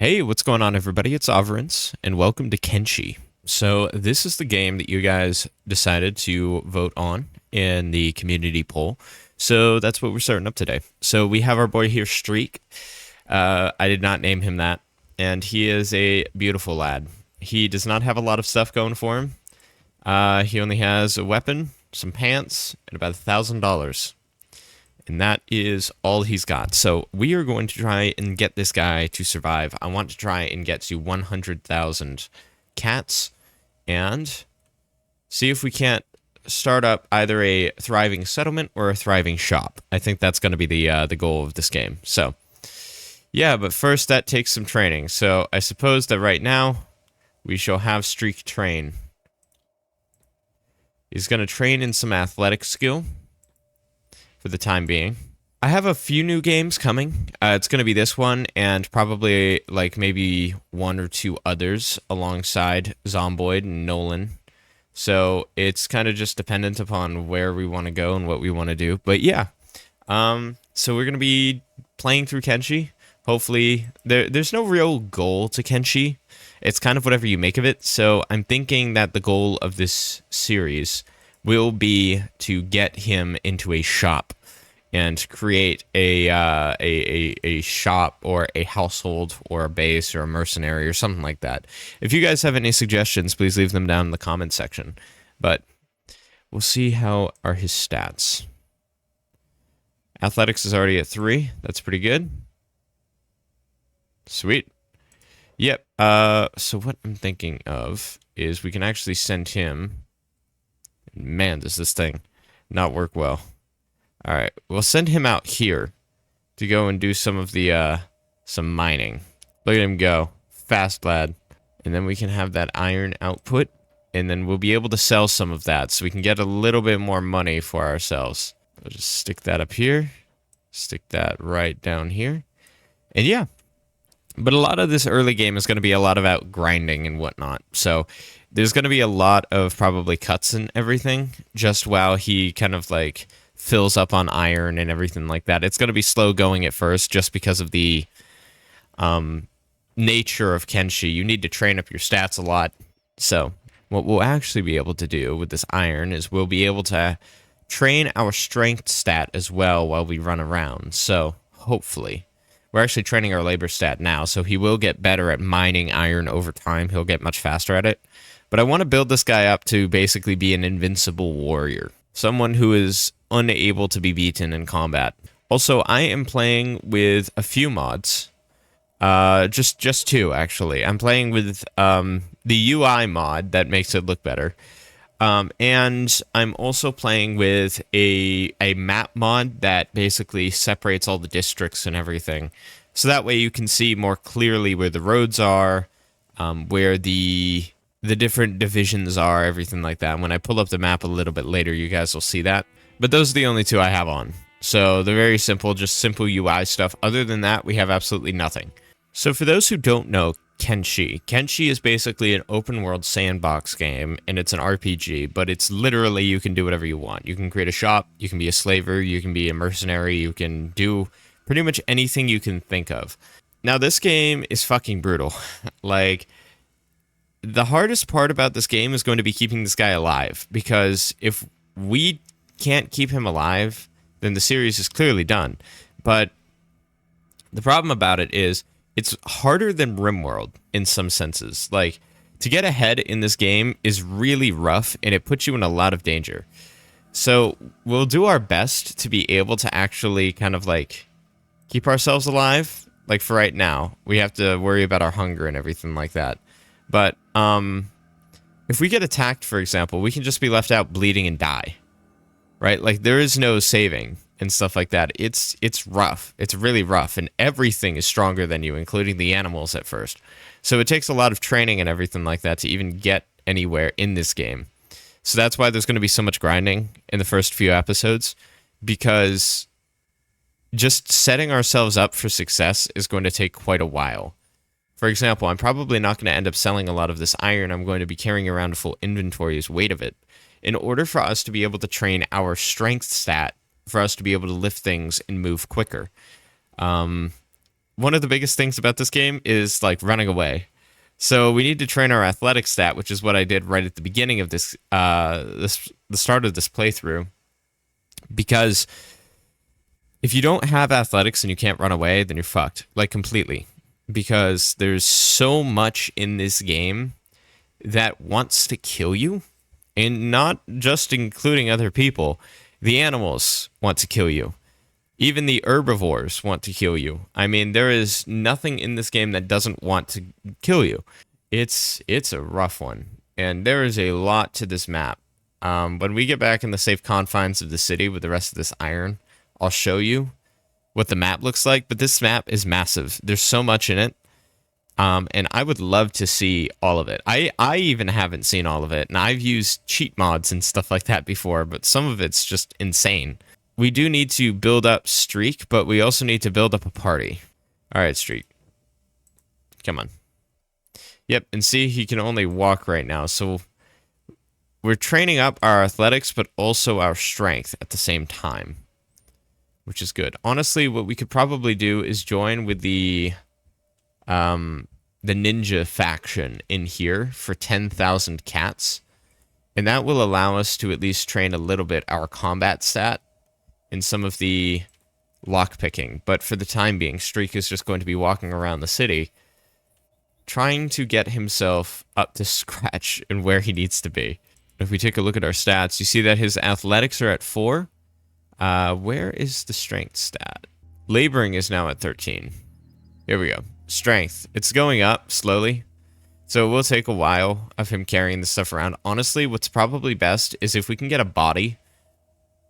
Hey, what's going on, everybody? It's Averance, and welcome to Kenshi. So, this is the game that you guys decided to vote on in the community poll. So, that's what we're starting up today. So, we have our boy here, Streak. I did not name him that, and he is a beautiful lad. He does not have a lot of stuff going for him. He only has a weapon, some pants, and about $1,000. And that is all he's got. So we are going to try and get this guy to survive. I want to try and get to 100,000 cats and see if we can't start up either a thriving settlement or a thriving shop. I think that's going to be the goal of this game. So yeah, but first that takes some training. So I suppose that right now we shall have Streak train. He's going to train in some athletic skill for the time being. I have a few new games coming. It's going to be this one and probably like maybe one or two others alongside Zomboid and Nolan. So it's kind of just dependent upon where we want to go and what we want to do. But yeah, so we're going to be playing through Kenshi. Hopefully, there's no real goal to Kenshi. It's kind of whatever you make of it. So I'm thinking that the goal of this series will be to get him into a shop and create a shop or a household or a base or a mercenary or something like that. If you guys have any suggestions, please leave them down in the comment section. But we'll see how are his stats. Athletics is already at 3. That's pretty good. Sweet. Yep. So what I'm thinking of is we can actually send him. Man, does this thing not work well. All right, we'll send him out here to go and do some of the some mining. Look at him go, fast lad. And then we can have that iron output, and then we'll be able to sell some of that so we can get a little bit more money for ourselves. I'll just stick that up here, stick that right down here, and yeah. But a lot of this early game is going to be a lot of out grinding and whatnot. So there's going to be a lot of probably cuts and everything just while he kind of like fills up on iron and everything like that. It's going to be slow going at first just because of the nature of Kenshi. You need to train up your stats a lot. So what we'll actually be able to do with this iron is we'll be able to train our strength stat as well while we run around. So hopefully. We're actually training our labor stat now, so he will get better at mining iron over time. He'll get much faster at it. But I want to build this guy up to basically be an invincible warrior. Someone who is unable to be beaten in combat. Also, I am playing with a few mods. Just two, actually. I'm playing with the UI mod that makes it look better. And I'm also playing with a map mod that basically separates all the districts and everything. So that way you can see more clearly where the roads are, where the different divisions are, everything like that. And when I pull up the map a little bit later, you guys will see that. But those are the only two I have on. So they're very simple, just simple UI stuff. Other than that, we have absolutely nothing. So for those who don't know, Kenshi is basically an open world sandbox game, and it's an RPG, but it's literally you can do whatever you want. You can create a shop, you can be a slaver, you can be a mercenary, you can do pretty much anything you can think of. Now this game is fucking brutal. Like, the hardest part about this game is going to be keeping this guy alive, because if we can't keep him alive, then the series is clearly done. But the problem about it is it's harder than RimWorld in some senses. Like, to get ahead in this game is really rough, and it puts you in a lot of danger. So we'll do our best to be able to actually kind of like keep ourselves alive. Like for right now, we have to worry about our hunger and everything like that. But if we get attacked, for example, we can just be left out bleeding and die. Right? Like, there is no saving and stuff like that. It's rough. It's really rough, and everything is stronger than you, including the animals at first. So it takes a lot of training and everything like that to even get anywhere in this game. So that's why there's going to be so much grinding in the first few episodes, because just setting ourselves up for success is going to take quite a while. For example, I'm probably not going to end up selling a lot of this iron. I'm going to be carrying around a full inventory as weight of it. In order for us to be able to train our strength stat, for us to be able to lift things and move quicker. one of the biggest things about this game is like running away. So we need to train our athletic stat, which is what I did right at the beginning of the start of this playthrough. Because if you don't have athletics and you can't run away, then you're fucked, like completely. Because there's so much in this game that wants to kill you, and not just including other people. The animals want to kill you. Even the herbivores want to kill you. I mean, there is nothing in this game that doesn't want to kill you. It's a rough one, and there is a lot to this map. When we get back in the safe confines of the city with the rest of this iron, I'll show you what the map looks like. But this map is massive. There's so much in it, and I would love to see all of it. I even haven't seen all of it, and I've used cheat mods and stuff like that before, but some of it's just insane. We do need to build up Streak, but we also need to build up a party. All right, Streak. Come on. Yep, and see, he can only walk right now, so we're training up our athletics, but also our strength at the same time, which is good. Honestly, what we could probably do is join with the ninja faction in here for 10,000 cats, and that will allow us to at least train a little bit our combat stat in some of the lockpicking. But for the time being, Streak is just going to be walking around the city trying to get himself up to scratch and where he needs to be. If we take a look at our stats, you see that his athletics are at 4. Where is the strength stat? Laboring is now at 13. Here we go. Strength. It's going up slowly, so it will take a while of him carrying this stuff around. Honestly, what's probably best is if we can get a body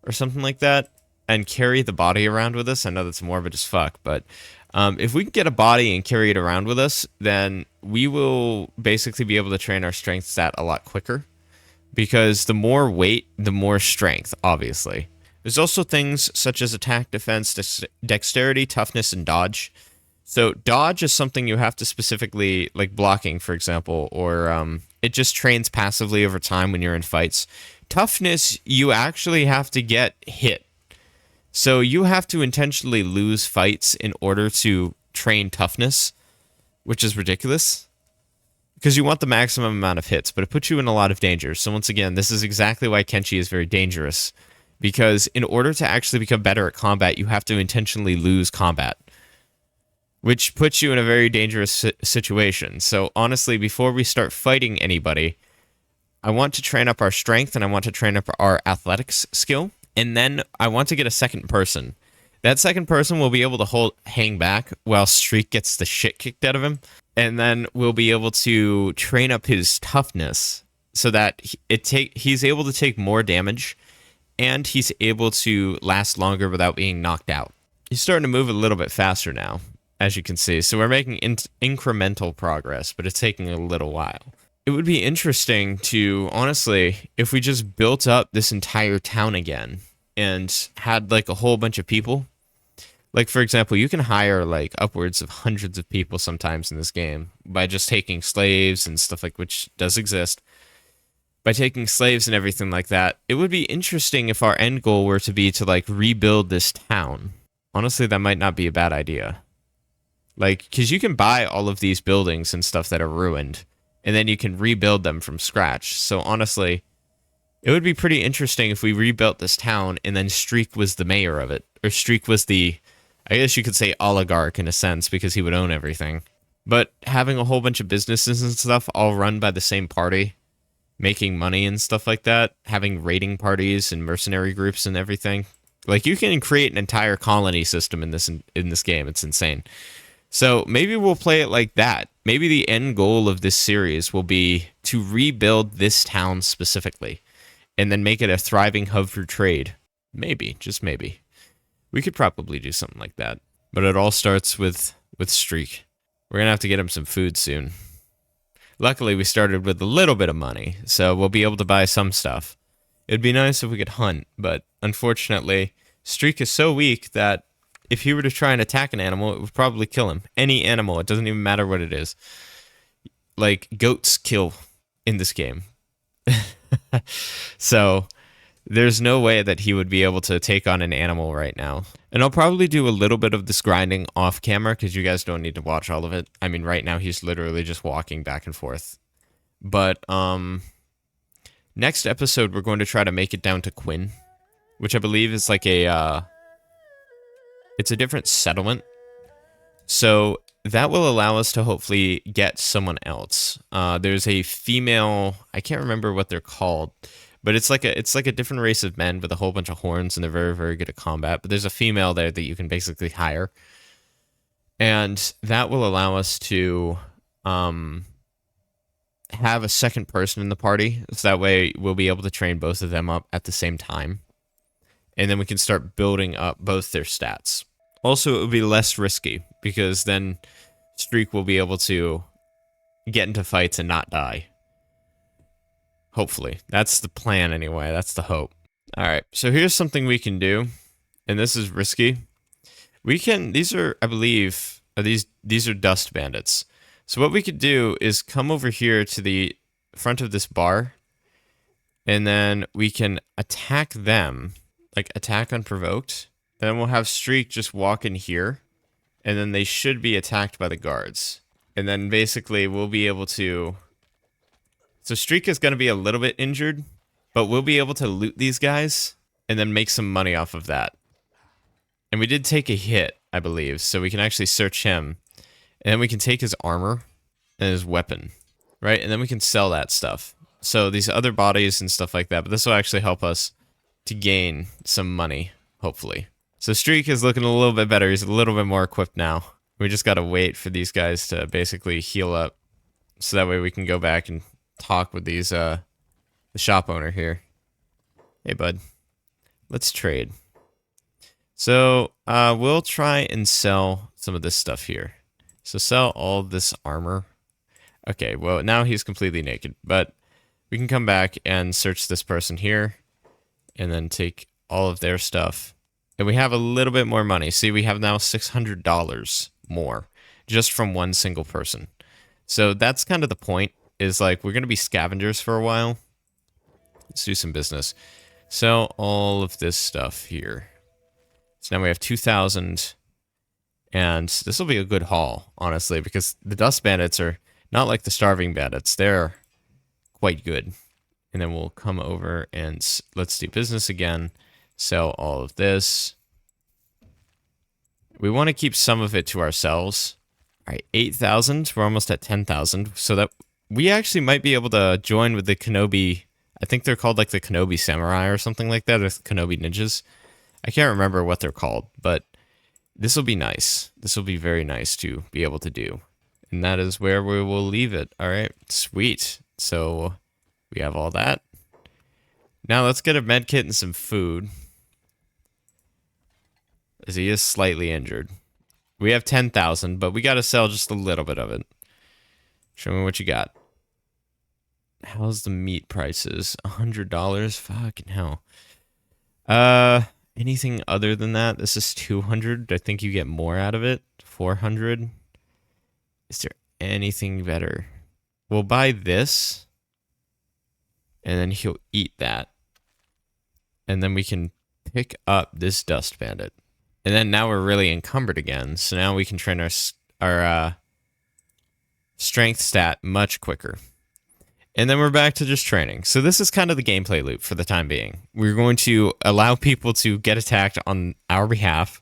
or something like that and carry the body around with us. I know that's morbid as fuck, but if we can get a body and carry it around with us, then we will basically be able to train our strength stat a lot quicker. Because the more weight, the more strength, obviously. There's also things such as attack, defense, dexterity, toughness, and dodge. So dodge is something you have to specifically, like blocking, for example, or it just trains passively over time when you're in fights. Toughness, you actually have to get hit. So you have to intentionally lose fights in order to train toughness, which is ridiculous. Because you want the maximum amount of hits, but it puts you in a lot of danger. So once again, this is exactly why Kenshi is very dangerous. Because in order to actually become better at combat, you have to intentionally lose combat. Which puts you in a very dangerous situation. So honestly, before we start fighting anybody, I want to train up our strength and I want to train up our athletics skill. And then I want to get a second person. That second person will be able to hang back while Streak gets the shit kicked out of him. And then we'll be able to train up his toughness so that he's able to take more damage and he's able to last longer without being knocked out. He's starting to move a little bit faster now, as you can see. So we're making incremental progress, but it's taking a little while. It would be interesting to, honestly, if we just built up this entire town again and had like a whole bunch of people. Like, for example, you can hire, like, upwards of hundreds of people sometimes in this game by just taking slaves and stuff like, which does exist. By taking slaves and everything like that, it would be interesting if our end goal were to be to, like, rebuild this town. Honestly, that might not be a bad idea. Like, because you can buy all of these buildings and stuff that are ruined, and then you can rebuild them from scratch. So, honestly, it would be pretty interesting if we rebuilt this town and then Streak was the mayor of it. Or Streak was the, I guess you could say, oligarch in a sense, because he would own everything. But having a whole bunch of businesses and stuff all run by the same party, making money and stuff like that, having raiding parties and mercenary groups and everything. Like, you can create an entire colony system in this game. It's insane. So maybe we'll play it like that. Maybe the end goal of this series will be to rebuild this town specifically, and then make it a thriving hub for trade. Maybe, just maybe. We could probably do something like that. But it all starts with Streak. We're going to have to get him some food soon. Luckily, we started with a little bit of money, so we'll be able to buy some stuff. It'd be nice if we could hunt, but unfortunately, Streak is so weak that if he were to try and attack an animal, it would probably kill him. Any animal, it doesn't even matter what it is. Like, goats kill in this game. So There's no way that he would be able to take on an animal right now. And I'll probably do a little bit of this grinding off camera because you guys don't need to watch all of it. I mean, right now he's literally just walking back and forth. But next episode we're going to try to make it down to Quinn, which I believe is like a it's a different settlement. So that will allow us to hopefully get someone else. There's a female, I can't remember what they're called, but it's like a different race of men with a whole bunch of horns, and they're very, very good at combat. But there's a female there that you can basically hire, and that will allow us to have a second person in the party. So that way we'll be able to train both of them up at the same time, and then we can start building up both their stats. Also, it would be less risky because then Streak will be able to get into fights and not die. Hopefully. That's the plan anyway. That's the hope. Alright, so here's something we can do. And this is risky. We can, these are, I believe, these are dust bandits. So what we could do is come over here to the front of this bar. And then we can attack them. Like, attack unprovoked. Then we'll have Streak just walk in here, and then they should be attacked by the guards. And then basically we'll be able to... So Streak is going to be a little bit injured, but we'll be able to loot these guys and then make some money off of that. And we did take a hit, I believe, so we can actually search him. And then we can take his armor and his weapon, right? And then we can sell that stuff. So these other bodies and stuff like that, but this will actually help us to gain some money, hopefully. So Streak is looking a little bit better. He's a little bit more equipped now. We just got to wait for these guys to basically heal up. So that way we can go back and talk with these, the shop owner here. Hey, bud. Let's trade. So, we'll try and sell some of this stuff here. So sell all this armor. Okay, well, now he's completely naked. But we can come back and search this person here. And then take all of their stuff. And we have a little bit more money. See, we have now $600 more just from one single person. So that's kind of the point, is like we're going to be scavengers for a while. Let's do some business. Sell all of this stuff here. So now we have 2,000. And this will be a good haul, honestly, because the Dust Bandits are not like the Starving Bandits. They're quite good. And then we'll come over and let's do business again. Sell all of this. We want to keep some of it to ourselves. All right, 8,000. We're almost at 10,000. So that we actually might be able to join with the Kenobi. I think they're called like the Kenobi Samurai or something like that. Or Kenobi Ninjas. I can't remember what they're called, but this will be nice. This will be very nice to be able to do. And that is where we will leave it. All right, sweet. So we have all that. Now let's get a med kit and some food. As he is slightly injured. We have 10,000, but we got to sell just a little bit of it. Show me what you got. How's the meat prices? $100? Fucking hell. Anything other than that? This is 200. I think you get more out of it. 400. Is there anything better? We'll buy this. And then he'll eat that. And then we can pick up this Dust Bandit. And then now we're really encumbered again. So now we can train our strength stat much quicker. And then we're back to just training. So this is kind of the gameplay loop for the time being. We're going to allow people to get attacked on our behalf.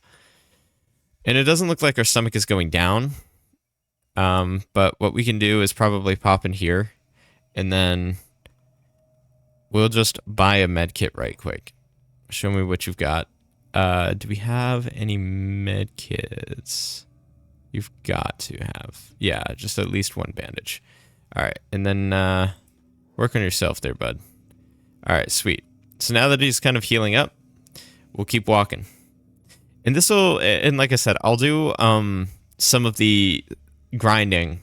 And it doesn't look like our stomach is going down. But what we can do is probably pop in here. And then we'll just buy a med kit right quick. Show me what you've got. Do we have any med kits? You've got to have. Yeah, just at least one bandage. All right, and then work on yourself there, bud. All right, sweet. So now that he's kind of healing up, we'll keep walking. And this will, and like I said, I'll do some of the grinding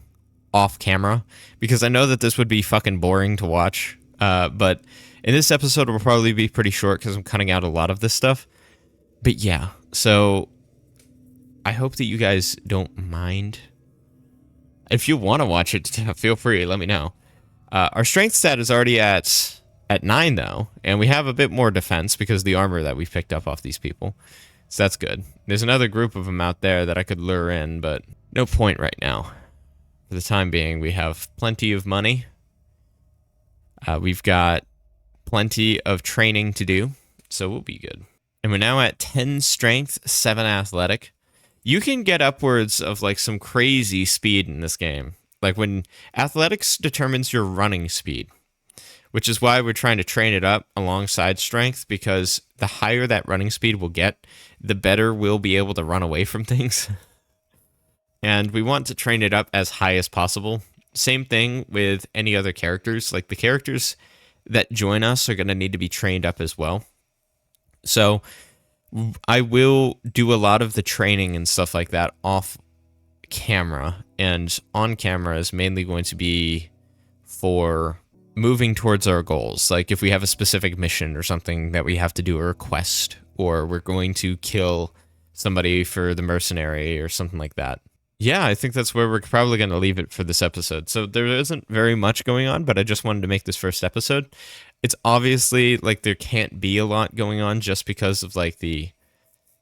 off camera because I know that this would be fucking boring to watch. But in this episode, it will probably be pretty short because I'm cutting out a lot of this stuff. But yeah, so I hope that you guys don't mind. If you want to watch it, feel free. Let me know. Our strength stat is already at at 9, though, and we have a bit more defense because of the armor that we've picked up off these people. So that's good. There's another group of them out there that I could lure in, but no point right now. For the time being, we have plenty of money. We've got plenty of training to do, so we'll be good. And we're now at 10 strength, 7 athletic. You can get upwards of like some crazy speed in this game. Like when athletics determines your running speed, which is why we're trying to train it up alongside strength, because the higher that running speed will get, the better we'll be able to run away from things. And we want to train it up as high as possible. Same thing with any other characters. Like the characters that join us are going to need to be trained up as well. So I will do a lot of the training and stuff like that off camera, and on camera is mainly going to be for moving towards our goals. Like if we have a specific mission or something that we have to do, or a quest, or we're going to kill somebody for the mercenary or something like that. Yeah, I think that's where we're probably going to leave it for this episode. So there isn't very much going on, but I just wanted to make this first episode. It's obviously like there can't be a lot going on just because of like the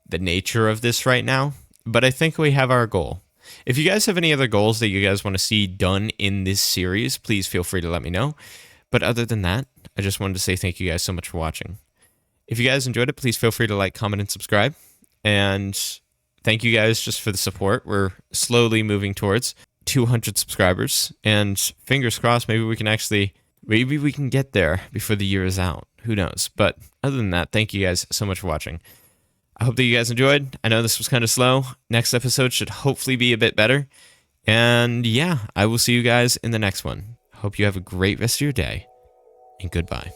nature of this right now, but I think we have our goal. If you guys have any other goals that you guys want to see done in this series, please feel free to let me know. But other than that, I just wanted to say thank you guys so much for watching. If you guys enjoyed it, please feel free to like, comment, and subscribe. And thank you guys just for the support. We're slowly moving towards 200 subscribers, and fingers crossed, maybe we can get there before the year is out. Who knows? But other than that, thank you guys so much for watching. I hope that you guys enjoyed. I know this was kind of slow. Next episode should hopefully be a bit better. And yeah, I will see you guys in the next one. Hope you have a great rest of your day, and goodbye.